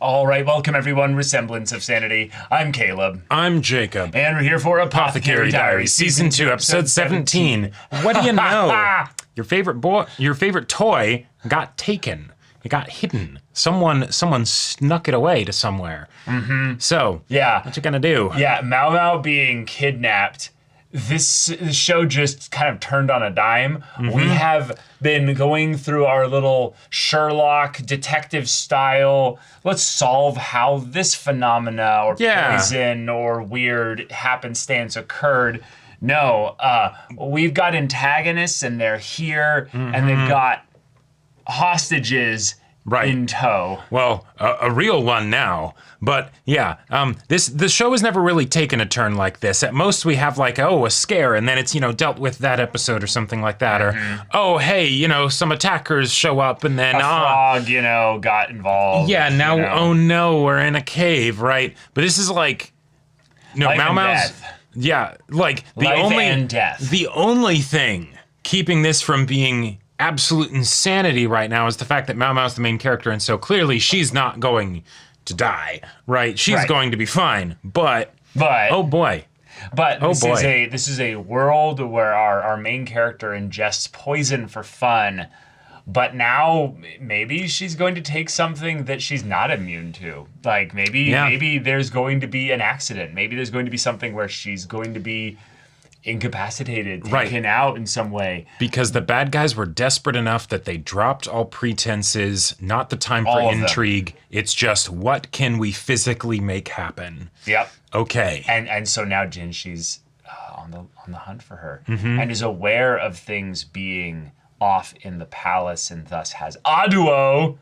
All right, welcome everyone. Resemblance of Sanity. I'm Caleb. I'm Jacob. And we're here for Apothecary Diaries, Season 2, Episode 17. What do you know? Your favorite toy got taken. It got hidden. Someone snuck it away to somewhere. So, Yeah. what you gonna do? Yeah, Mao Mao being kidnapped. This show just kind of turned on a dime. We have been going through our little Sherlock detective style. Let's solve how this phenomena or poison or weird happenstance occurred. No, we've got antagonists and they're here and they've got hostages in tow. Well, a real one now. But yeah, the show has never really taken a turn like this. At most we have like, oh, a scare, and then it's, dealt with that episode or something like that. Or, oh, hey, some attackers show up and then... A frog, got involved. Yeah, now, oh no, we're in a cave, right? But this is like... No, Life Mau and Mau's... death. Yeah, like, Life and death. The only thing keeping this from being absolute insanity right now is the fact that Mau Mau's the main character, and so clearly she's not going to die, right? She's going to be fine, but oh boy. But this is a world where our main character ingests poison for fun, but now maybe she's going to take something that she's not immune to. Like maybe there's going to be an accident. Maybe there's going to be something where she's going to be incapacitated, taken out in some way. Because the bad guys were desperate enough that they dropped all pretenses, not the time for intrigue. It's just, what can we physically make happen? Yep. Okay. And so now Jinshi's on the hunt for her and is aware of things being off in the palace and thus has Aduo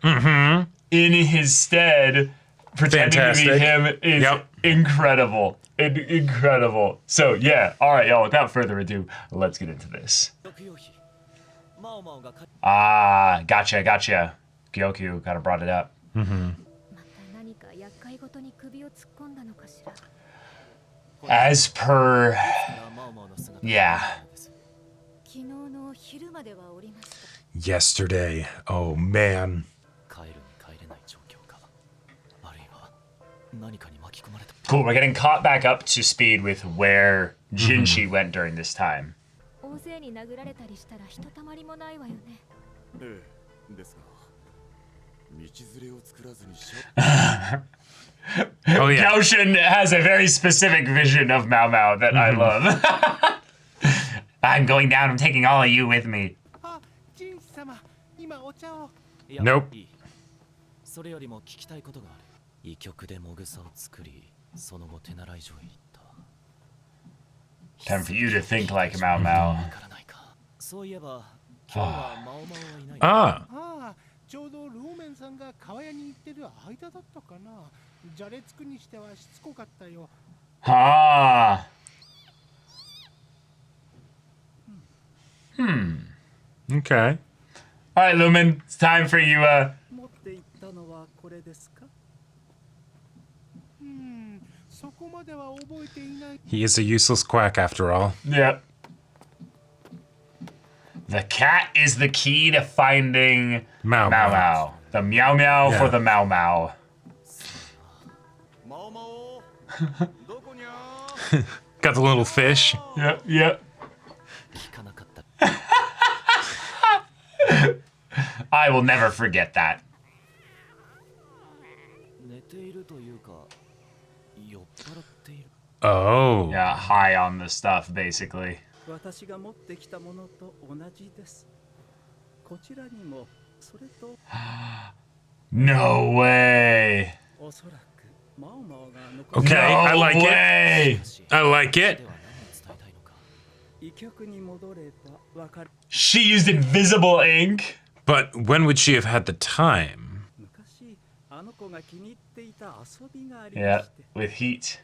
in his stead pretending to be him is incredible. Incredible. So yeah, all right, y'all, without further ado, let's get into this. Gotcha. Gyokyu kind of brought it up. As per... Yeah. Yesterday. Oh, man. Cool, we're getting caught back up to speed with where Jinshi went during this time. Oh, yeah. Goshen has a very specific vision of Mau Mau that I love. I'm going down, I'm taking all of you with me. Nope. Time for you to think like Mau Mau. Okay. All right, Lumen, it's time for you, He is a useless quack after all. Yep. The cat is the key to finding Mau Mau. The meow meow for the Mau Mau. Got the little fish. Yep. I will never forget that. Oh. Yeah, high on the stuff, basically. No way. Okay, no I like way. it. I like it. She used invisible ink. But when would she have had the time? Yeah, with heat.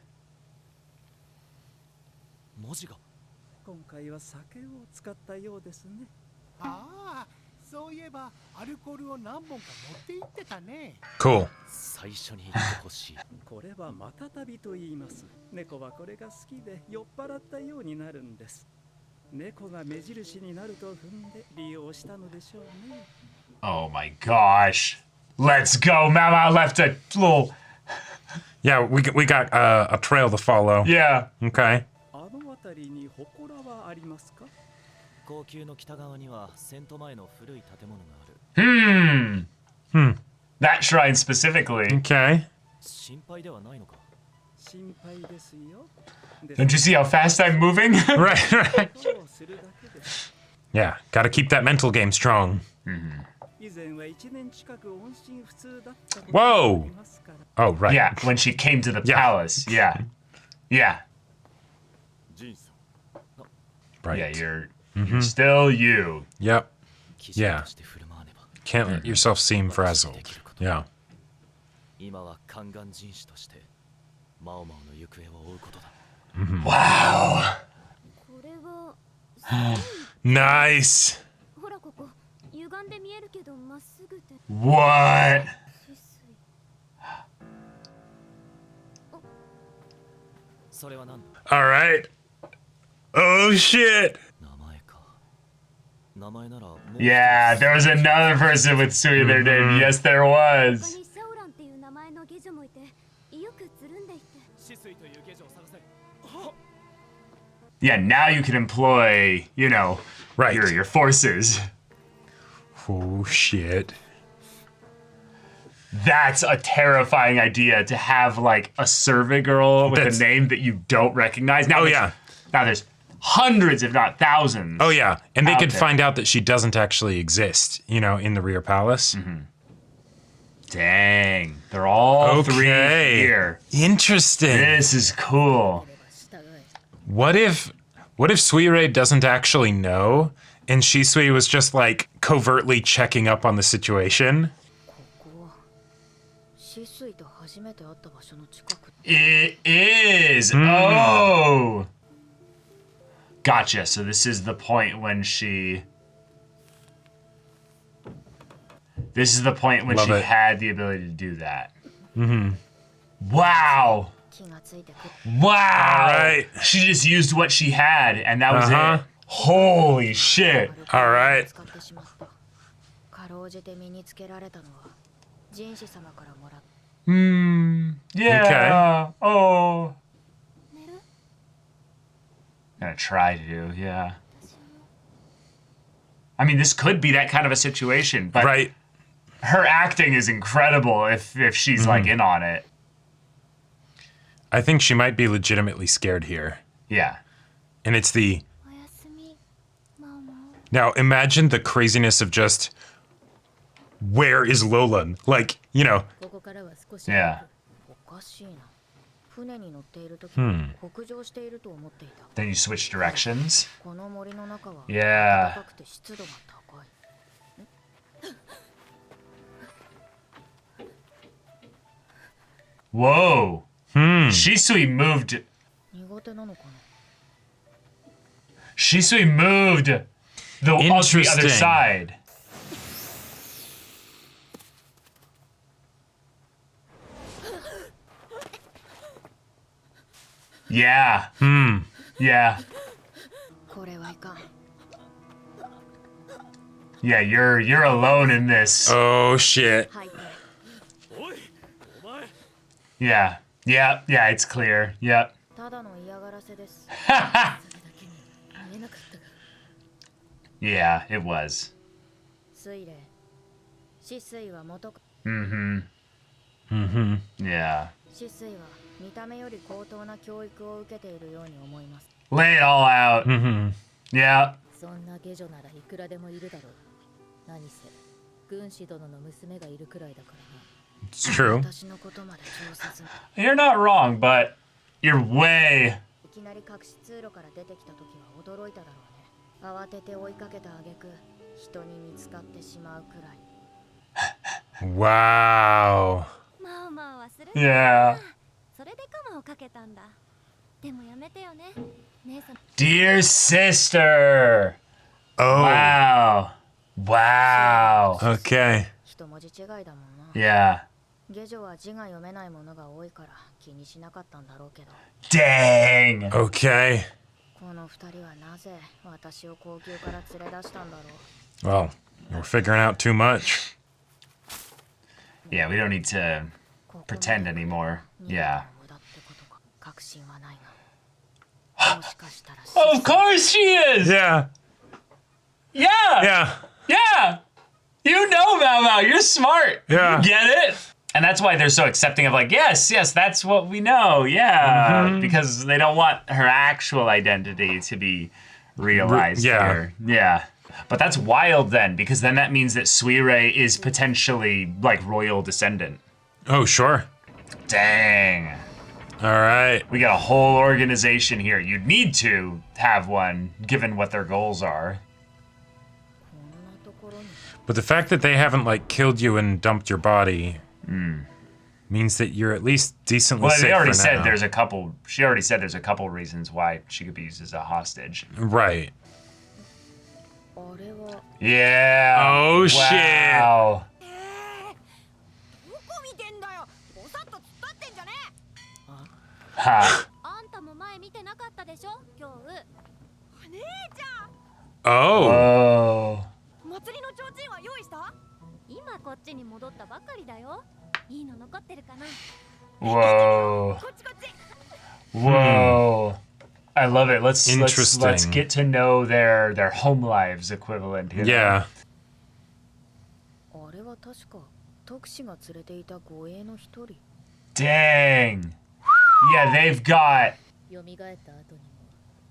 Cool. Oh my gosh. Let's go. Mama left a little... Yeah, we got a trail to follow. Yeah. Okay. あの辺りに祠はありますか？高級の北側には戦闘前の古い建物がある。That shrine specifically. Okay. 心配ではないのか？心配ですよ。 Don't you see how fast I'm moving? Right, right. そうするだけです。 Yeah, gotta keep that mental game strong. 以前は1年近く音信不通だったこと Whoa! がありますから。 Oh, right. Yeah, when she came to the Yeah. palace. Yeah. Yeah. ジンさん、 Right. Yeah, you're still you. Yep. 騎士として振る舞わねば。 Can't let yourself seem frazzled. Yeah. 今は宦官人士としてマオマオの行方を追うことだ。 Wow. これは Nice. ほらここ歪んで見えるけどまっすぐで What? 止水それは何だ？ All right. Oh shit. 名前か。名前ならもう Yeah, there was another person with Sui their name. Yes, there 他 was. にシャオランっていう名前の下女もいてよくつるんでいて止水という下女を探せ。 Yeah, now you can employ, you know, Right. your forces. Oh shit. That's a terrifying idea to have like a servant girl with That's- a name that you don't recognize. Now, Oh, there's- yeah. Now there's hundreds, if not thousands. Oh yeah, and they Out could there. find out that she doesn't actually exist, you know, in the rear palace. Dang, they're all three Okay. here. Interesting. This is cool. What if Suirei doesn't actually know and Shisui was just like covertly checking up on the situation? ここは止水と初めて会った場所の近く。 It is. Oh. Gotcha. So this is the point when she. This is the point when Love she it. had the ability to do that. Wow. 気がついてくる。 Wow. Alright. She just used what she had, and that was Uh-huh. it. Holy shit. Alright. 使ってしまった。かろうじて身につけられたのは人士様からもらった。 Yeah. Oh. 寝る Gonna try to, yeah. I mean, this could be that kind of a situation, but Right. her acting is incredible if she's like in on it. I think she might be legitimately scared here. Yeah. And it's the おやすみママ now imagine the craziness of just where is Lolan? Like, you know, ここからは少し Yeah. おかしいな。船に乗っている時、北上していると思っていた。 Then you switch directions. この森の中は Yeah. 暖かくて湿度が高い。 Whoa. Shisui moved. 苦手なのかな。 Shisui moved the other Interesting. side. Yeah. Yeah. これはいかん。 Yeah, you're alone in this. oh shit. はい。おい、お前。 Yeah. Yeah, yeah, it's clear. Yep. ただの嫌がらせです。 見えなかったが。 Yeah, it was. 水霊。止水は元か。 Yeah. 止水は見た目より高等な教育を受けているように思います。 Lay it all out. Yeah. そんな下女ならいくらでもいるだろう。何せ軍師殿の娘がいるくらいだからな。 It's true. 私のことまで調査する。 You're not wrong, but you're way. いきなり隠し通路から出てきた時は驚いただろうね。慌てて追いかけた挙句、人に見つかってしまうくらい。 Wow. マオマオ忘れてた Yeah. それでカマをかけたんだでもやめてよね姉さん Dear sister. Oh. Wow. Wow. Okay. 一文字違いだもんな。 Yeah. 下女は字が読めないものが多いから気にしなかったんだろうけど、 Dang. Okay. この二人はなぜ私を高級から連れ出したんだろう。 Well, we're figuring out too much. Yeah, we don't need to pretend anymore. Yeah. 無駄ってことか確信はないがもしかしたら Of course she is! Yeah. Yeah! Yeah. Yeah! You know, Mao Mao, you're smart. Yeah. You get it? And that's why they're so accepting of like, yes, that's what we know. Yeah. Because they don't want her actual identity to be realized Yeah. here. Yeah. But that's wild then, because then that means that Suire is potentially like royal descendant. Oh, sure. Dang. All right. We got a whole organization here. You'd need to have one, given what their goals are. こんなところに But the fact that they haven't like killed you and dumped your body means that you're at least decently Well, safe they already for said now. there's a couple. She already said there's a couple reasons why she could be used as a hostage. Right. あれは Yeah. Oh, shit. Wow. どこ見てんだよぼさっと突っ立ってんじゃね Ha. あんたも前見てなかったでしょ今日え姉ちゃん Oh. Oh. 祭りの提灯は用意した今こっちに戻ったばかりだよいいの残ってるかな Whoa. こっちこっち Whoa. I love it. Let's Interesting. get to know their home lives equivalent. You know? Yeah. あれは確か徳氏が連れていた護衛の一人 Dang. Yeah, they've got. 蘇った後にも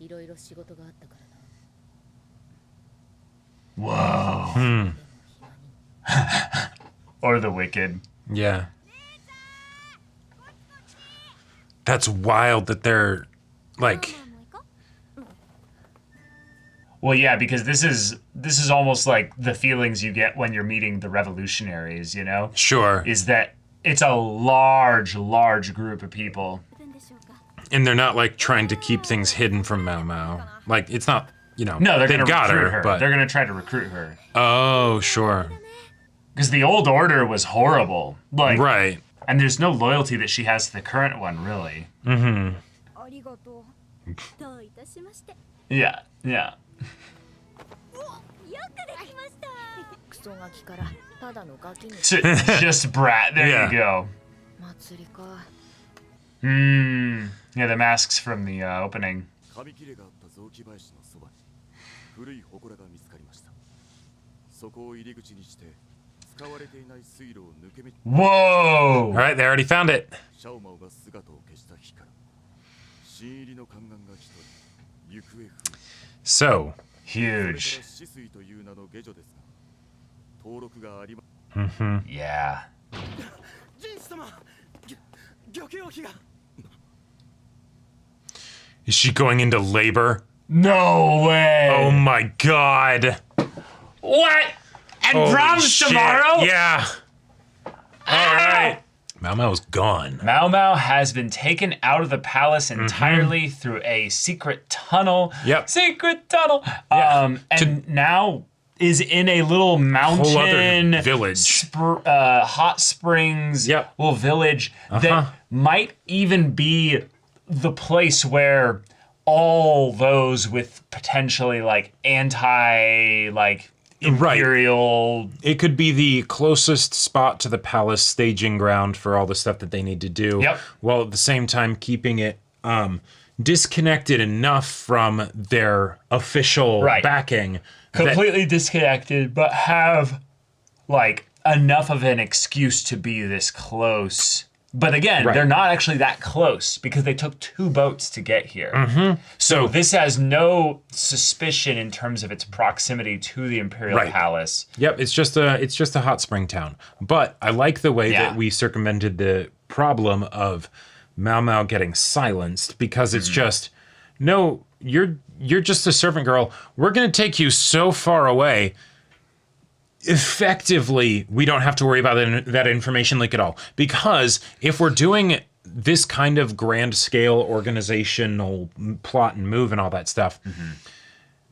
いろいろ仕事があったからな Whoa. でも暇に Or the wicked. Yeah. That's wild that they're like ママも行こ Well, yeah, because this is almost like the feelings you get when you're meeting the revolutionaries. You know, sure. is that it's a large group of people. うるんでしょうか And they're not like trying to keep things hidden from Mao Mao. Like it's not, you know, No, they're they gonna got recruit her, her. but They're gonna try to recruit her oh, sure. because the old order was horrible. Like, Right. and there's no loyalty that she has to the current one, really. ありがとどういたしまして Yeah, yeah. よくできましたうクソガキからただのガキに Just brat. There Yeah. you go. 祭りか Yeah, the masks from the opening. 紙切れがあった雑木林のそばに古い祠が見つかりましたそこを入り口にして使われていない水路を抜け道 Whoa! All right, they already found it. シャオマオが姿を消した日から新入りの宦官が一人行方不明 So, それから Huge. 死水という名の下女ですが登録がありま Yeah. ジンス様漁協費が is she going into labor? No way. Oh my god. What? And Holy Brahms shit. tomorrow? Yeah. All right. Mao Mao's gone. Mao Mao has been taken out of the palace entirely through a secret tunnel. Yep. Secret tunnel. Yeah. And now is in a little Whole other mountain village. hot springs Yep. little village that might even be the place where all those with potentially like anti like Right. imperial It could be the closest spot to the palace staging ground for all the stuff that they need to do. Yep. While at the same time keeping it disconnected enough from their official Right. backing. completely disconnected, but have like enough of an excuse to be this close. But again, Right. they're not actually that close because they took 2 boats to get here. So this has no suspicion in terms of its proximity to the Imperial Right. Palace. Yep, it's just a hot spring town. But I like the way Yeah. that we circumvented the problem of Mao Mao getting silenced because it's just no, you're just a servant girl. We're gonna take you so far away. Effectively, we don't have to worry about that information leak at all. Because if we're doing this kind of grand scale organizational plot and move and all that stuff,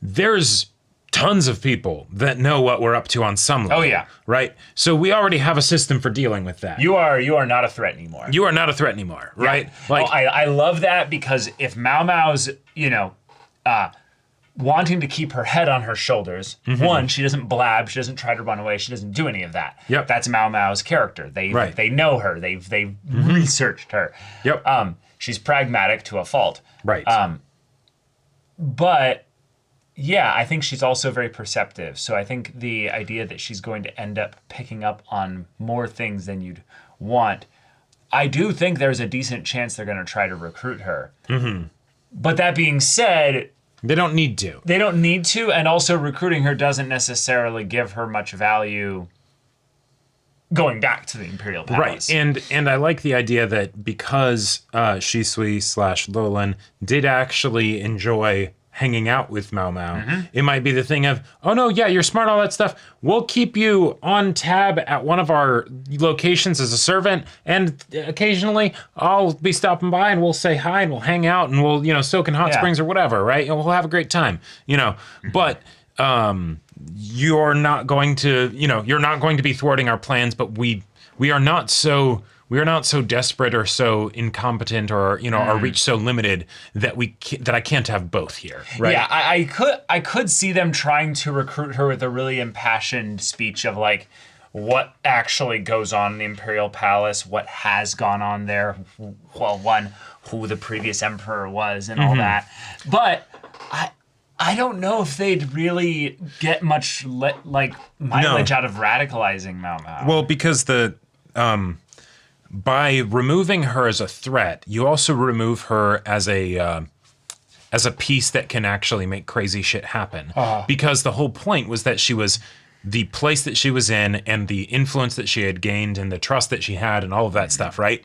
there's tons of people that know what we're up to on some level. Oh, yeah. Right? So we already have a system for dealing with that. You are not a threat anymore. You are not a threat anymore, right? Like I love that because if Mao Mao's, wanting to keep her head on her shoulders. One, she doesn't blab, she doesn't try to run away, she doesn't do any of that. Yep. That's Mao Mao's character. They know her. They've researched her. Yep. She's pragmatic to a fault. Right. But yeah, I think she's also very perceptive. So I think the idea that she's going to end up picking up on more things than you'd want, I do think there's a decent chance they're going to try to recruit her. But that being said, they don't need to. They don't need to, and also recruiting her doesn't necessarily give her much value going back to the Imperial Palace. Right, and I like the idea that because Shisui/Lolan did actually enjoy hanging out with Mao Mao, it might be the thing of, oh no, yeah, you're smart, all that stuff. We'll keep you on tab at one of our locations as a servant, and occasionally I'll be stopping by and we'll say hi and we'll hang out and we'll, soak in hot springs or whatever, right? And we'll have a great time, But you're not going to, you're not going to be thwarting our plans, but we are not so desperate or so incompetent or our reach so limited that that I can't have both here. Right? Yeah, I could see them trying to recruit her with a really impassioned speech of like what actually goes on in the Imperial Palace, what has gone on there. Well, one, who the previous emperor was, and all that. But I don't know if they'd really get much mileage out of radicalizing Mao Mao. Well, because by removing her as a threat, you also remove her as a piece that can actually make crazy shit happen. Because the whole point was that she was the place that she was in and the influence that she had gained and the trust that she had and all of that stuff, right?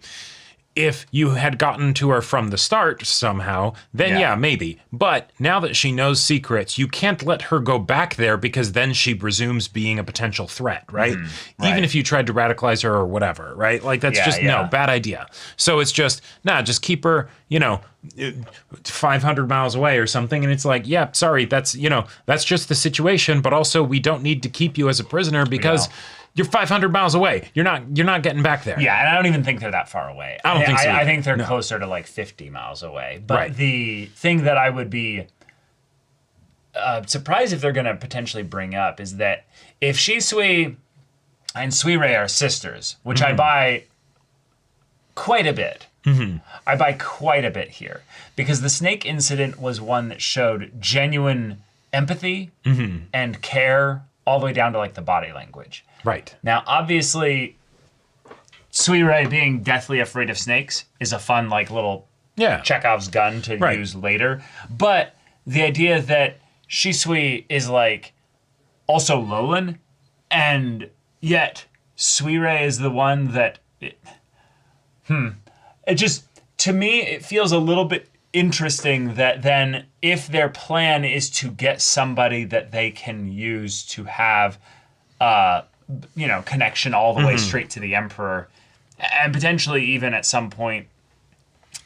If you had gotten to her from the start somehow, then yeah, maybe. But now that she knows secrets, you can't let her go back there because then she resumes being a potential threat, right? Even if you tried to radicalize her or whatever, right? Like that's no, bad idea. So it's just, just keep her, 500 miles away or something. And it's like, yeah, sorry, that's just the situation. But also we don't need to keep you as a prisoner because you're 500 miles away. You're not getting back there. Yeah, and I don't even think they're that far away. I don't think so. I think they're closer to like 50 miles away. But the thing that I would be surprised if they're going to potentially bring up is that if Shisui and Suirei are sisters, which I buy quite a bit. I buy quite a bit here. Because the snake incident was one that showed genuine empathy and care all the way down to like the body language. Right. Now, obviously, Suirei being deathly afraid of snakes is a fun, like, little Chekhov's gun to use later. But the idea that Shisui is, like, also Lolan, and yet Suirei is the one that... It just, to me, it feels a little bit interesting that then if their plan is to get somebody that they can use to have... connection all the way straight to the emperor, and potentially even at some point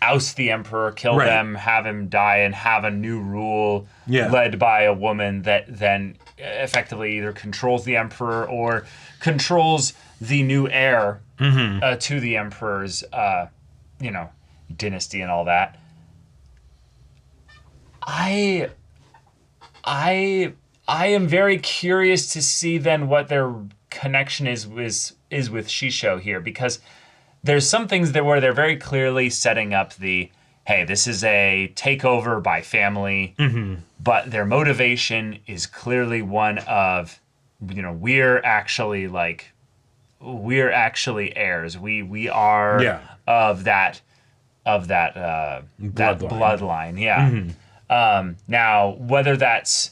oust the emperor, kill them, have him die, and have a new rule led by a woman that then effectively either controls the emperor or controls the new heir to the emperor's, dynasty and all that. I am very curious to see then what their connection is with Shisho here, because there's some things there where they're very clearly setting up the, hey, this is a takeover by family, but their motivation is clearly one of, we're actually heirs. We are of that bloodline. Now, whether that's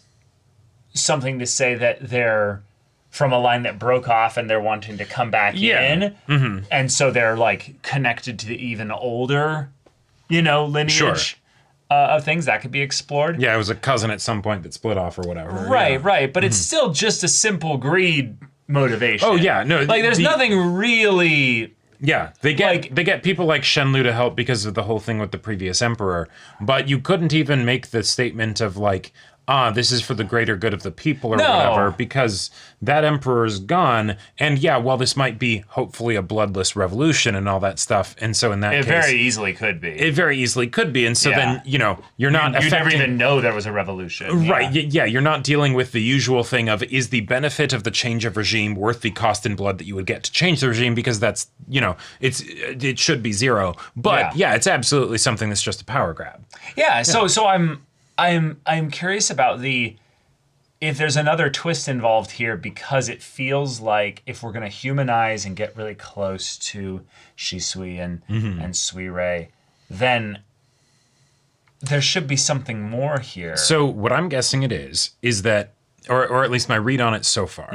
something to say that they're from a line that broke off and they're wanting to come back in, and so they're like connected to the even older, lineage of things, that could be explored. Yeah, it was a cousin at some point that split off or whatever. Right. But it's still just a simple greed motivation. Oh yeah, no, there's nothing really. Yeah, they get people like Shenlu to help because of the whole thing with the previous emperor, but you couldn't even make the statement of like, this is for the greater good of the people or No. whatever, because that emperor is gone. And yeah, while this might be hopefully a bloodless revolution and all that stuff, and so in that It case, very easily could be. it very easily could be. And so Yeah. then, you're not You never affecting... even know there was a revolution. Right, yeah, you're not dealing with the usual thing of, is the benefit of the change of regime worth the cost in blood that you would get to change the regime, because that's, it should be zero. But yeah, it's absolutely something that's just a power grab. Yeah, so I'm curious about if there's another twist involved here, because it feels like if we're going to humanize and get really close to Shisui and Suirei, then there should be something more here. So what I'm guessing it is that, or at least my read on it so far,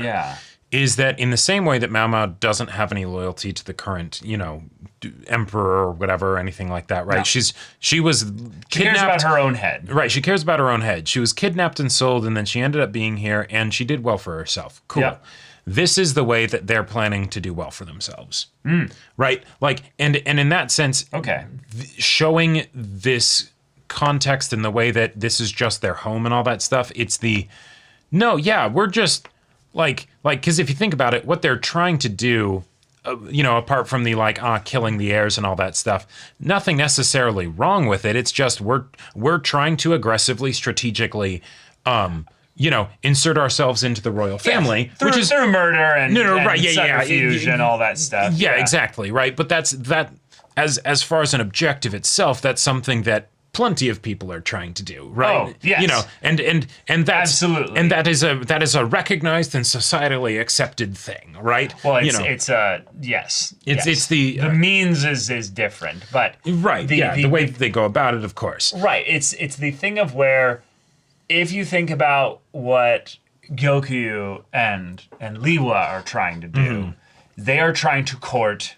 is that in the same way that Mao Mao doesn't have any loyalty to the current, emperor or whatever, or anything like that, right? No. She was kidnapped. She cares about her own head. Right, she cares about her own head. She was kidnapped and sold, and then she ended up being here, and she did well for herself. Cool. Yeah. This is the way that they're planning to do well for themselves. Right? Like, and in that sense, Okay. showing this context in the way that this is just their home and all that stuff, it's we're just like, because if you think about it, what they're trying to do, apart from the killing the heirs and all that stuff, nothing necessarily wrong with it. It's just we're trying to aggressively, strategically, insert ourselves into the royal family, Which is through murder and right, subterfuge and all that stuff. Yeah, exactly, right. But that's as far as an objective itself, that's something that plenty of people are trying to do, right? Oh, yes. And that's Absolutely. and that is a recognized and societally accepted thing, right? Well, it's the means is different, but right, the way that they go about it, of course. Right, it's the thing of where, if you think about what Goku and Liwa are trying to do, they are trying to court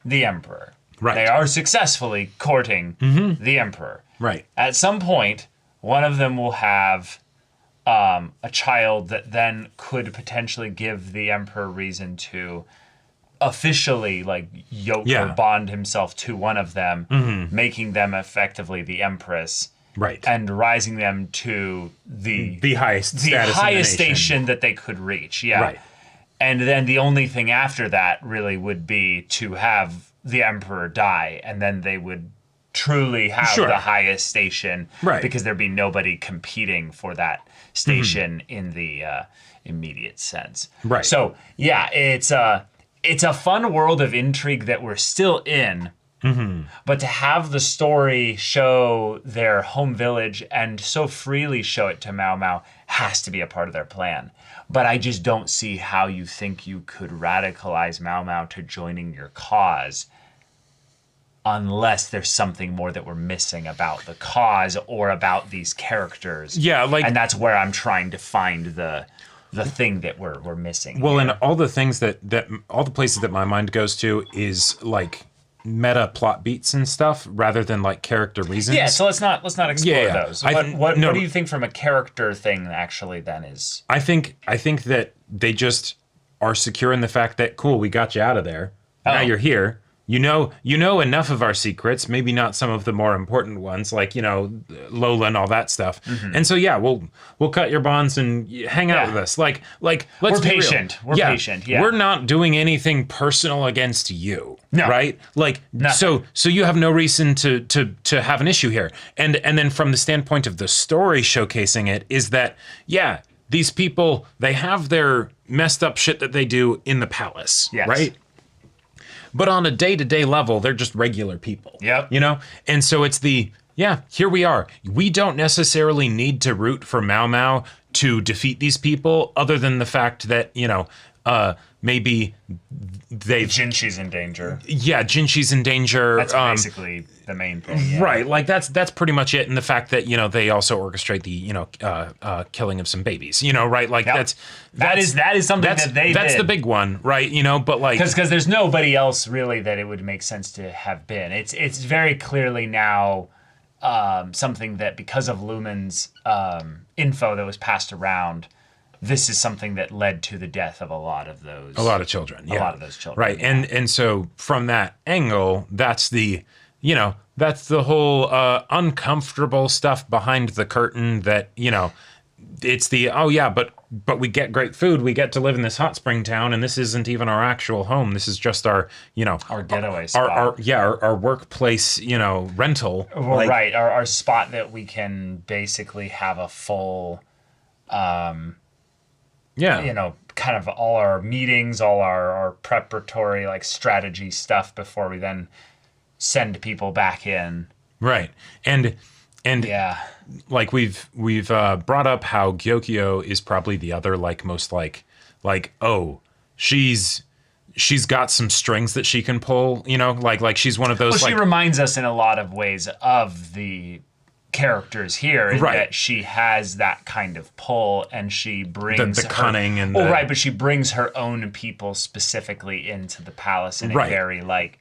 the emperor. Right. They are successfully courting the emperor. Right. At some point, one of them will have a child that then could potentially give the emperor reason to officially yoke or bond himself to one of them, making them effectively the empress. Right. And rising them to the highest status in the nation. station that they could reach. Yeah. Right. And then the only thing after that really would be to have the emperor die, and then they would truly have the highest station, right? Because there'd be nobody competing for that station in the immediate sense, right? So yeah, it's a fun world of intrigue that we're still in, but to have the story show their home village and so freely show it to Mao Mao has to be a part of their plan. But I just don't see how you think you could radicalize Mao Mao to joining your cause unless there's something more that we're missing about the cause or about these characters. Yeah, and that's where I'm trying to find the thing that we're missing. Well, here. and all the things that all the places that my mind goes to is meta plot beats and stuff rather than character reasons. Yeah, so let's not explore those. What no, do you think from a character thing actually then is? I think that they just are secure in the fact that cool, we got you out of there. Now you're here. You know enough of our secrets, maybe not some of the more important ones, Lola and all that stuff. And so we'll cut your bonds and hang out with us. Let's we're be patient. Real. We're patient. Yeah. We're not doing anything personal against you. No. Right? So you have no reason to have an issue here. And then from the standpoint of the story showcasing it is that these people, they have their messed up shit that they do in the palace. Yes. Right? But on a day-to-day level, they're just regular people. Yep. And so it's here we are. We don't necessarily need to root for Mao Mao to defeat these people, other than the fact that, maybe Jinshi's in danger. Yeah, Jinshi's in danger. That's basically the main thing. Yeah. Right, that's pretty much it. And the fact that, they also orchestrate the, killing of some babies, right? That is something that they That's did. the big one, right? But because there's nobody else really that it would make sense to have been. It's very clearly now something that, because of Lumen's info that was passed around, this is something that led to the death of a lot of those. A lot of children. Yeah. A lot of those children. Right. Yeah. And so from that angle, that's the whole uncomfortable stuff behind the curtain that, it's the but we get great food, we get to live in this hot spring town, and this isn't even our actual home. This is just our our getaway spot. our workplace rental. Well, right, our spot that we can basically have a full kind of all our meetings, all our preparatory like strategy stuff before we then send people back in. Right. And yeah, like we've brought up how Gyokyo is probably the other like most like she's got some strings that she can pull, like she's one of those. Well, she reminds us in a lot of ways of the characters here, in that she has that kind of pull, and she brings the cunning and but she brings her own people specifically into the palace in a very like,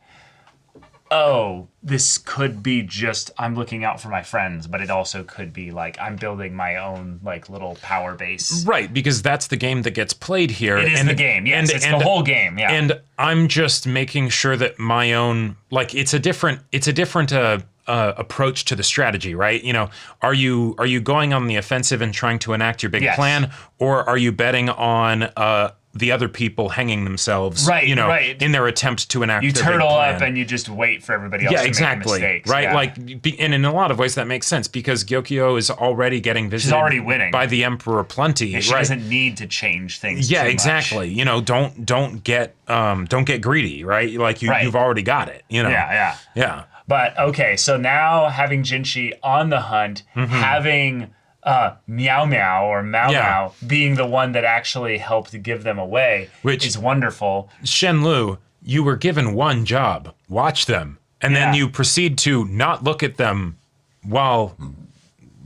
oh, this could be just I'm looking out for my friends, but it also could be like I'm building my own like little power base. Right, because that's the game that gets played here. It is the game, yes. It's the whole game, yeah. And I'm just making sure that my own like it's a different approach to the strategy, right? Are you going on the offensive and trying to enact your big plan, or are you betting on the other people hanging themselves, in their attempt to enact their big plan? You turtle up and you just wait for everybody else to make mistakes. Right? Yeah. Like, and in a lot of ways that makes sense because Gyokyo is already getting visited. She's already winning by the Emperor Plenty. And she doesn't need to change things. Yeah, too exactly. much. Don't get greedy, right? Like you've already got it. Yeah. But okay, so now having Jinshi on the hunt, having Meow Meow or Mao Mao being the one that actually helped give them away, which is wonderful. Shenlu, you were given one job: watch them, and then you proceed to not look at them while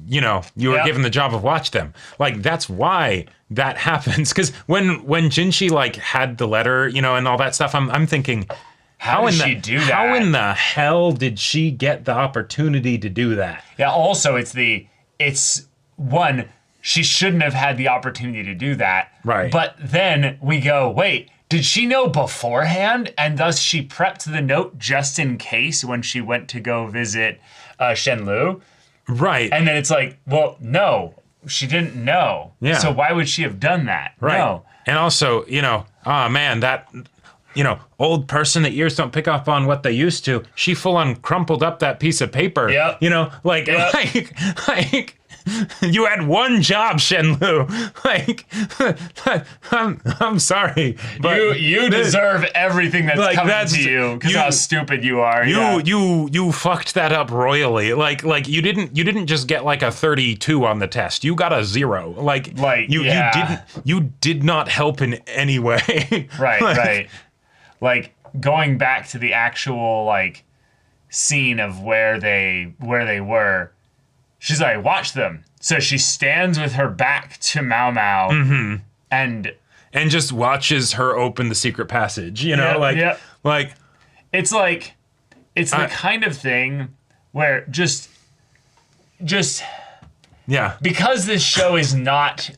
you were given the job of watch them. Like that's why that happens. Because when Jinshi like had the letter, and all that stuff, I'm thinking. How did she do that? How in the hell did she get the opportunity to do that? Yeah, also it's one, she shouldn't have had the opportunity to do that. Right. But then we go, wait, did she know beforehand? And thus she prepped the note just in case when she went to go visit Shenlu? Right. And then it's like, well, no, she didn't know. Yeah. So why would she have done that? Right. No. And also, that... old person that ears don't pick up on what they used to. She full on crumpled up that piece of paper. Yep. Like you had one job, Shenlu. Like I'm sorry, but you deserve everything that's coming to you because how stupid you are. You fucked that up royally. Like you didn't just get like a 32 on the test. You got a 0. You did not help in any way. Right. Like going back to the actual like scene of where they were, she's like, watch them. So she stands with her back to Mao Mao and just watches her open the secret passage. Like it's the kind of thing where just because this show is not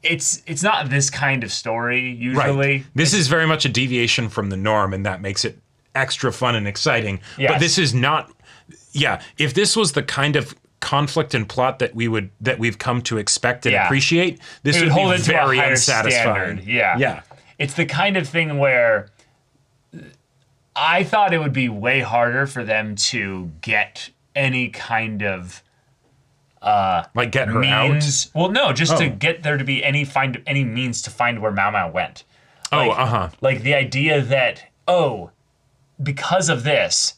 it's not this kind of story usually. Right. This is very much a deviation from the norm, and that makes it extra fun and exciting. Yes. But this is not. Yeah, if this was the kind of conflict and plot that we've come to expect and appreciate, this would hold be it to very a higher unsatisfying. Standard. Yeah. It's the kind of thing where I thought it would be way harder for them to get any kind of like get her means. Well, no, just to get there to be any means to find where Mao Mao went. Like the idea that because of this,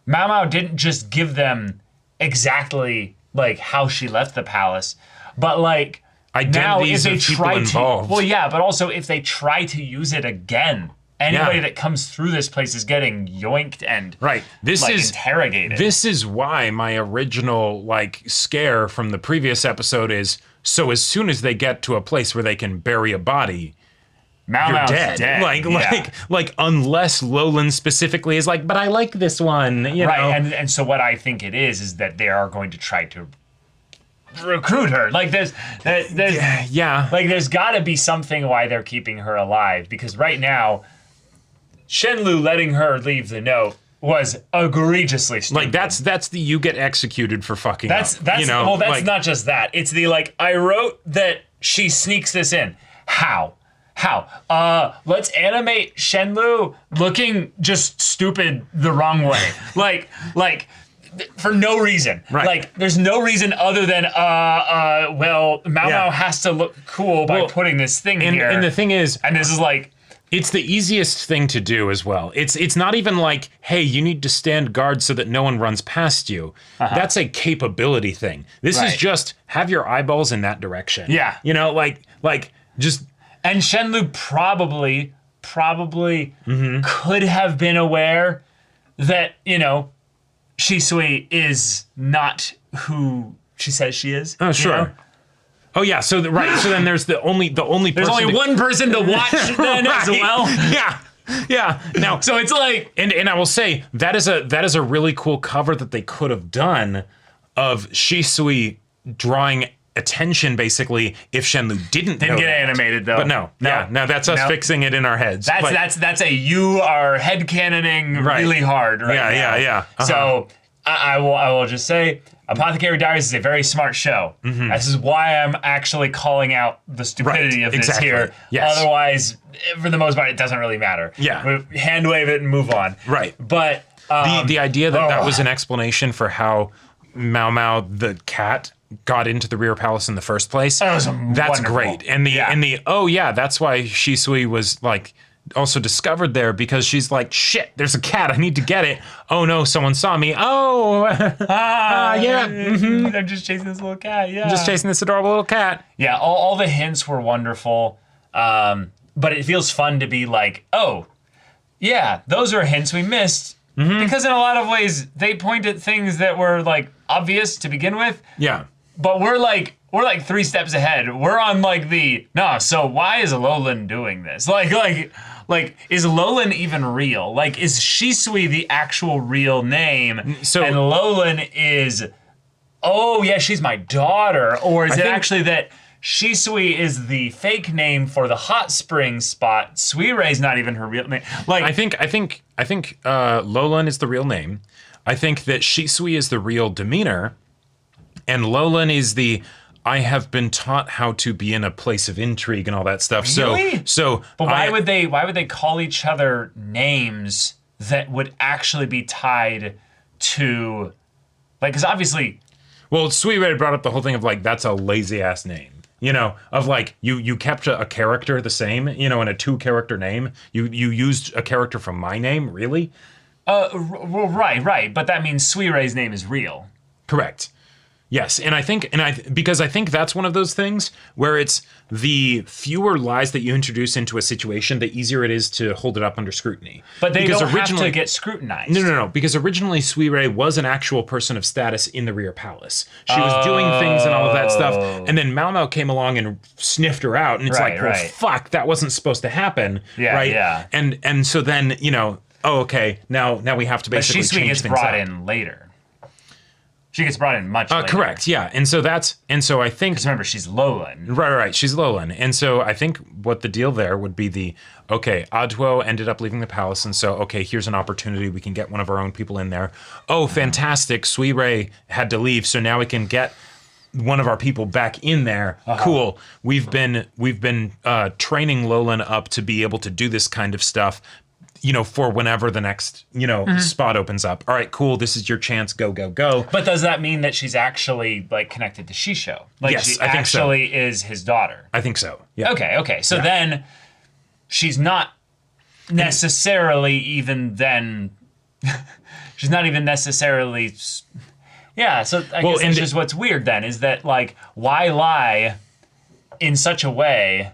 Mao Mao didn't just give them exactly like how she left the palace, but like identities now if they of people involved. But also if they try to use it again, anybody that comes through this place is getting yoinked and This is interrogated. This is why my original like scare from the previous episode is so as soon as they get to a place where they can bury a body, Mao you're Mao's dead. Like unless Lolan specifically is like, but I like this one, you know. And so what I think it is that they are going to try to recruit her. Like there's like there's got to be something why they're keeping her alive, because right now Shenlu letting her leave the note was egregiously stupid. Like that's the you get executed for fucking That's up, you know? well, that's like, not just that. It's the like I wrote that she sneaks this in. How? Let's animate Shenlu looking just stupid the wrong way. like for no reason. Right. Like there's no reason other than well, Mao has to look cool by putting this thing here. And the thing is, and this is like it's the easiest thing to do as well. It's not even like, hey, you need to stand guard so that no one runs past you. That's a capability thing. This is just have your eyeballs in that direction. Yeah. You know, like just. And Shenlu probably could have been aware that, you know, Shisui is not who she says she is. Oh, sure. You know? Oh yeah, so so then there's the only There's person only one person to watch then as well. Yeah. Now So it's like and I will say that is a really cool cover that they could have done of Shisui drawing attention basically if Shenlu didn't get animated though. But no, that's us fixing it in our heads. That's a you are headcanoning really hard right now. Yeah. So I will just say Apothecary Diaries is a very smart show. This is why I'm actually calling out the stupidity of this here. Yes. Otherwise, for the most part, it doesn't really matter. Yeah. We hand wave it and move on. Right. But the idea that was an explanation for how Mao the cat got into the Rear Palace in the first place. That's wonderful. Great. And that's why Shisui was like also discovered there because she's like, shit, there's a cat. I need to get it. Oh no, someone saw me. Oh, yeah. I'm just chasing this little cat. Yeah. I'm just chasing this adorable little cat. Yeah. All the hints were wonderful. But it feels fun to be like, oh, yeah, those are hints we missed. Because in a lot of ways, they point at things that were like obvious to begin with. Yeah. But we're like 3 steps ahead. We're on like so why is Alolan doing this? Like is Alolan even real? Like is Shisui the actual real name? So and Alolan is oh yeah, she's my daughter. Or is it actually that Shisui is the fake name for the hot spring spot? Suirei's not even her real name. Like I think Lolan is the real name. I think that Shisui is the real demeanor. And Lolan is the I have been taught how to be in a place of intrigue and all that stuff. Really? So but why would they call each other names that would actually be tied to like because obviously well Suirei brought up the whole thing of like that's a lazy ass name. You know, of like you kept a character the same, you know, in a 2-character name. You used a character from my name, really? Right. But that means Suirei's name is real. Correct. Yes, because I think that's one of those things where it's the fewer lies that you introduce into a situation, the easier it is to hold it up under scrutiny. But they don't have to get scrutinized. No. Because originally Suirei was an actual person of status in the Rear Palace. She was doing things and all of that stuff, and then Mao came along and sniffed her out, and it's fuck, that wasn't supposed to happen. Yeah, right? Yeah. And so then okay, now we have to basically change things up. But Shisui gets brought in later. She gets brought in much later. Correct, yeah. And so I think... Because remember, she's Lolan. Right, she's Lolan. And so I think what the deal there would be Aduo ended up leaving the palace, and so, here's an opportunity. We can get one of our own people in there. Oh, fantastic. Suirei had to leave, so now we can get one of our people back in there. Cool. We've been training Lolan up to be able to do this kind of stuff, for whenever the next, spot opens up. All right, cool. This is your chance. Go. But does that mean that she's actually like connected to Shisho? Like yes, she I think actually is his daughter. I think so. Yeah. Okay. So then she's not necessarily even then. She's not even necessarily. Yeah. So I guess it's just what's weird then is that like why lie in such a way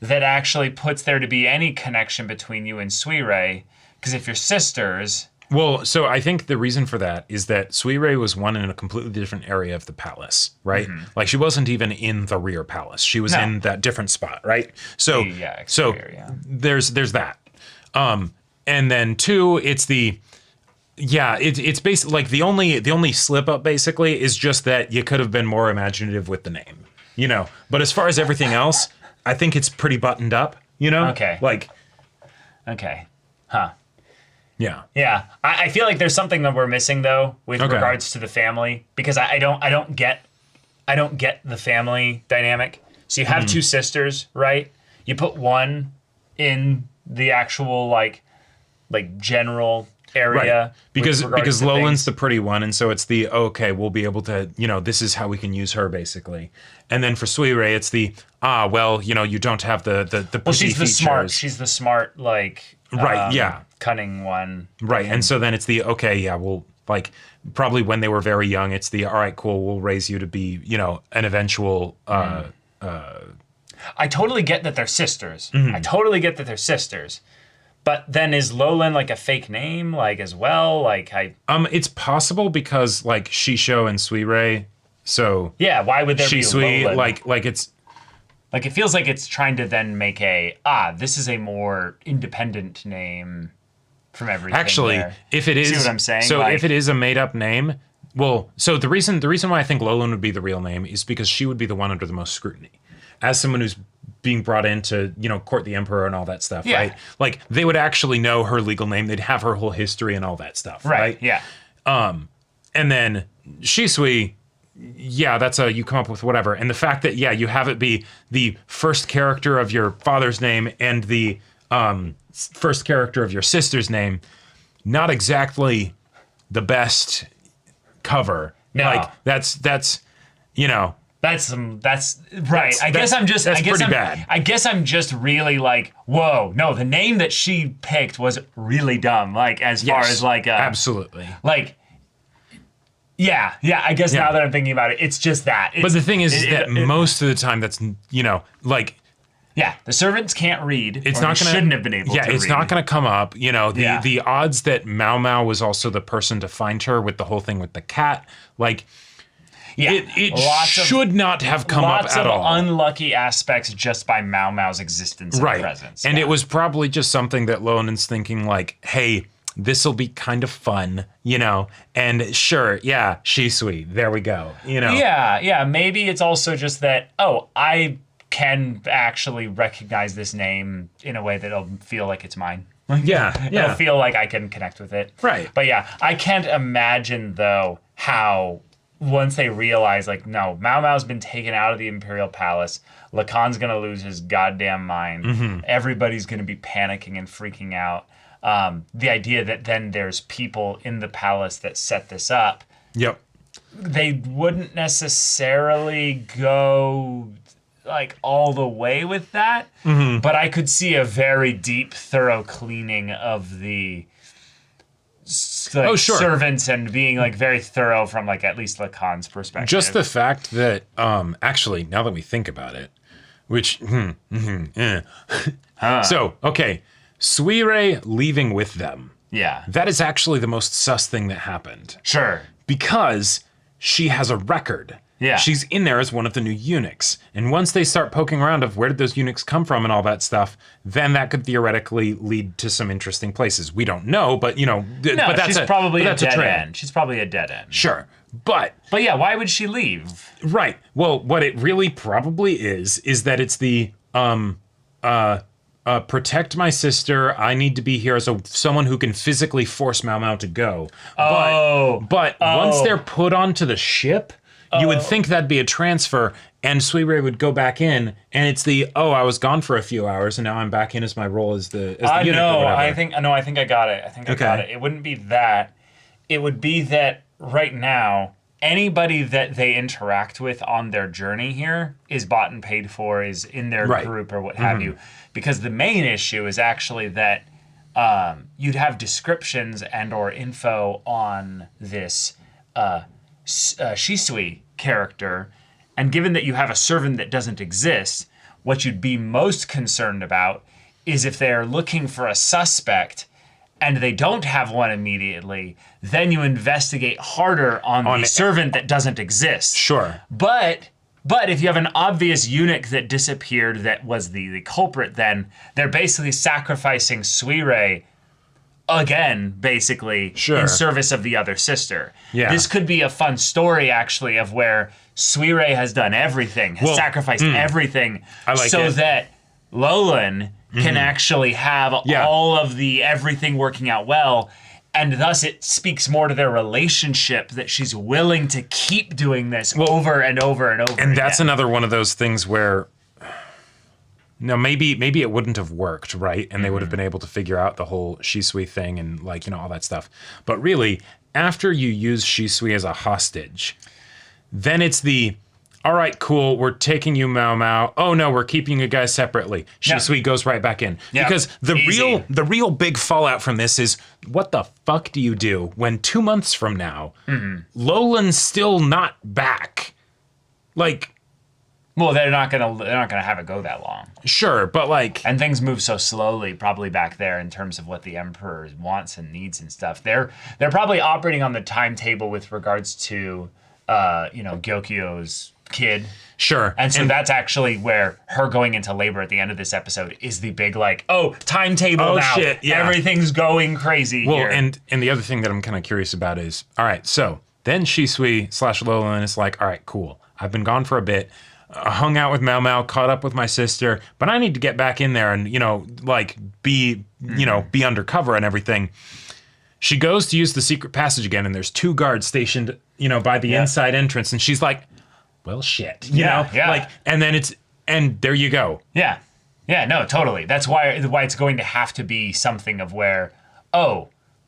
that actually puts there to be any connection between you and Suirei, because if you're sisters... Well, so I think the reason for that is that Suirei was one in a completely different area of the palace, right? Like she wasn't even in the Rear Palace. She was in that different spot, right? So, there's that. And then 2, it's it's basically like the only slip up basically is just that you could have been more imaginative with the name, But as far as everything else... I think it's pretty buttoned up, Okay. Like, okay, huh? Yeah. Yeah, I feel like there's something that we're missing though with Okay. regards to the family, because I don't get the family dynamic. So you have two sisters, right? You put one in the actual like general area, Right. Because with regards to Lolan's things. the pretty one, and so it's the okay, we'll be able to, this is how we can use her basically. And then for Suirei, it's the you don't have the Well, she's the features. smart. She's the smart, like Right, yeah. cunning one. Right. And so then it's the okay, yeah, we'll like probably when they were very young, it's the all right, cool, we'll raise you to be, an eventual I totally get that they're sisters. Mm-hmm. I totally get that they're sisters. But then is Lolan like a fake name, like as well? Like it's possible because like Shisho and Suirei, so yeah, why would there be Shisui, Lolan? like it's Like it feels like it's trying to then make this is a more independent name from everything. actually there. if it is See what I'm saying? So Like- if it is a made up name, well, so the reason why I think Lolan would be the real name is because she would be the one under the most scrutiny. As someone who's being brought in to, court the emperor and all that stuff, Yeah. right? Like they would actually know her legal name. They'd have her whole history and all that stuff, right? Yeah. And then Shisui, yeah, that's you come up with whatever. And the fact that, yeah, you have it be the first character of your father's name and the first character of your sister's name, not exactly the best cover. No. Like that's That's right. I guess pretty bad. I guess I'm just really like, whoa, no, the name that she picked was really dumb. Like as far as like absolutely. like yeah, I guess Yeah. now that I'm thinking about it, it's just that. But the thing is that most of the time that's like yeah, the servants can't read. it's or not they gonna shouldn't have been able to it's read. not gonna come up. Yeah. The odds that Mao Mao was also the person to find her with the whole thing with the cat, like Yeah, it lots of- should not have come up lots at of all. unlucky aspects just by Mao Mao's existence and Right. presence. And yeah. it was probably just something that Lonan's thinking like, hey, this will be kind of fun, and sure, yeah, Shisui, there we go, Yeah, maybe it's also just that, I can actually recognize this name in a way that'll feel like it's mine. It'll feel like I can connect with it. Right. But yeah, I can't imagine, though, how once they realize, like, no, Mao Mao's been taken out of the Imperial Palace, Lacan's going to lose his goddamn mind, Mm-hmm. everybody's going to be panicking and freaking out. The idea that then there's people in the palace that set this up, Yep. they wouldn't necessarily go like all the way with that, but I could see a very deep, thorough cleaning of the Oh, sure. servants and being like very thorough from like at least Lacan's perspective. Just the fact that, actually, now that we think about it, which, So, okay, Suirei leaving with them. yeah, That is actually the most sus thing that happened. sure, Because she has a record. Yeah. She's in there as one of the new eunuchs. And once they start poking around of where did those eunuchs come from and all that stuff, then that could theoretically lead to some interesting places. We don't know, but no, but that's she's probably a that's dead trend. end. She's probably a dead end. Sure. But yeah, why would she leave? right. Well, what it really probably is that it's the protect my sister. I need to be here as someone who can physically force Mao Mao to go. But once they're put onto the ship, you would think that'd be a transfer, and Suirei would go back in, and it's the I was gone for a few hours, and now I'm back in as my role as the eunuch or No, whatever. I think I got it. I got it. It wouldn't be that. It would be that right now, anybody that they interact with on their journey here is bought and paid for, is in their Right. group or what have you. Because the main issue is actually that you'd have descriptions and or info on this Shisui character, and given that you have a servant that doesn't exist, what you'd be most concerned about is if they're looking for a suspect and they don't have one immediately, then you investigate harder on the servant that doesn't exist. Sure. But if you have an obvious eunuch that disappeared that was the culprit, then they're basically sacrificing Suirei again, basically, Sure. in service of the other sister. Yeah. This could be a fun story, actually, of where Suirei has done everything, has sacrificed everything, I like so it. that Lolan can actually have all of the everything working out well. And thus it speaks more to their relationship that she's willing to keep doing this over and over and over And again. that's another one of those things where, no, maybe it wouldn't have worked, right? And they would have been able to figure out the whole Shisui thing and like, all that stuff. But really, after you use Shisui as a hostage, then it's the, all right, cool, we're taking you, Mao Mao. Oh no, we're keeping you guys separately. Shisui goes right back in. Because the real big fallout from this is, what the fuck do you do when 2 months from now, Lolan's still not back? Like, well, they're not gonna have it go that long. Sure, but like, and things move so slowly, probably back there in terms of what the Emperor wants and needs and stuff. They're probably operating on the timetable with regards to, Gyokyo's kid. Sure. And so that's actually where her going into labor at the end of this episode is the big timetable now. Shit, yeah. Everything's going crazy here. And the other thing that I'm kind of curious about is, all right, so then Shisui / Lolan is like, all right, cool. I've been gone for a bit. Hung out with Mao Mao, caught up with my sister, but I need to get back in there and, be undercover and everything. She goes to use the secret passage again, and there's 2 guards stationed, by the inside entrance, and she's like, well, shit, you know? Like, and then and there you go. Yeah. Yeah, no, totally. That's why it's going to have to be something of where,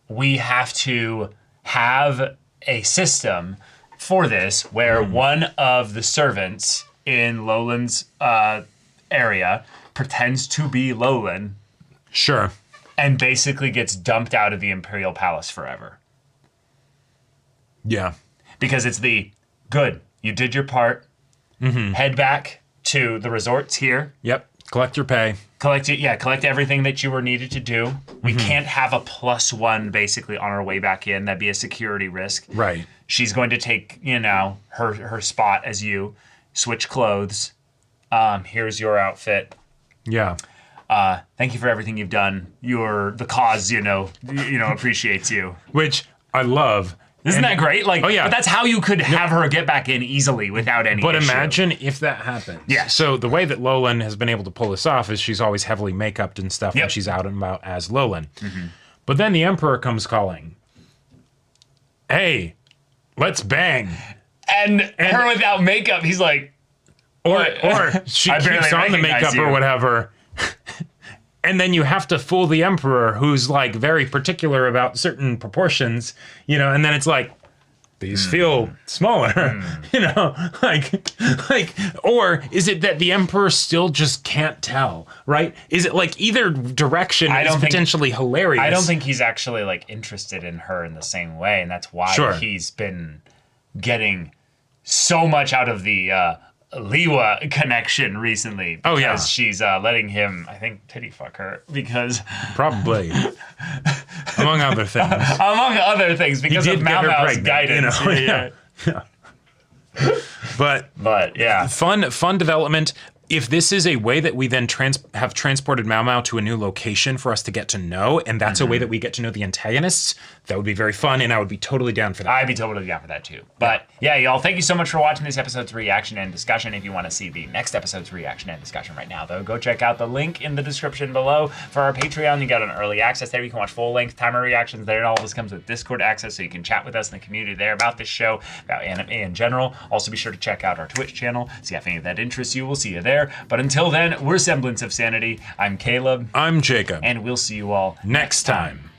we have to have a system for this where one of the servants in Lolan's area pretends to be Lolan. Sure. And basically gets dumped out of the Imperial Palace forever. Yeah. Because it's good, you did your part, head back to the resorts here. Yep, collect your pay. Collect everything that you were needed to do. We can't have a +1 basically on our way back in. That'd be a security risk. Right. She's going to take, her spot as you, switch clothes. Here's your outfit. Yeah. Thank you for everything you've done. The cause, appreciates you. Which I love. Isn't that great? Like, oh yeah, but that's how you could have her get back in easily without any But issue. imagine if that happens. Yeah. So the way that Lolan has been able to pull this off is she's always heavily make-upped and stuff when she's out and about as Lolan. But then the Emperor comes calling. Hey, let's bang. And her without makeup, he's like, or she keeps on the makeup or whatever. And then you have to fool the Emperor, who's like very particular about certain proportions, and then it's like, these feel smaller, or is it that the Emperor still just can't tell, right? Is it like either direction is potentially hilarious? I don't think he's actually interested in her in the same way, and that's why he's been getting so much out of the Liwa connection recently. Because she's letting him, I think, titty fuck her because probably among other things. Among other things, because of Mao Mao's guidance. But yeah, fun development. If this is a way that we then have transported Mao Mao to a new location for us to get to know, and that's a way that we get to know the antagonists, that would be very fun, and I would be totally down for that. I'd be totally down for that too. But yeah, y'all, thank you so much for watching this episode's reaction and discussion. If you want to see the next episode's reaction and discussion right now, though, go check out the link in the description below for our Patreon. You got an early access there. You can watch full-length timer reactions there, and all of this comes with Discord access, so you can chat with us in the community there about this show, about anime in general. Also, be sure to check out our Twitch channel, see if any of that interests you. We'll see you there. But until then, we're Semblance of Sanity. I'm Caleb. I'm Jacob. And we'll see you all next time.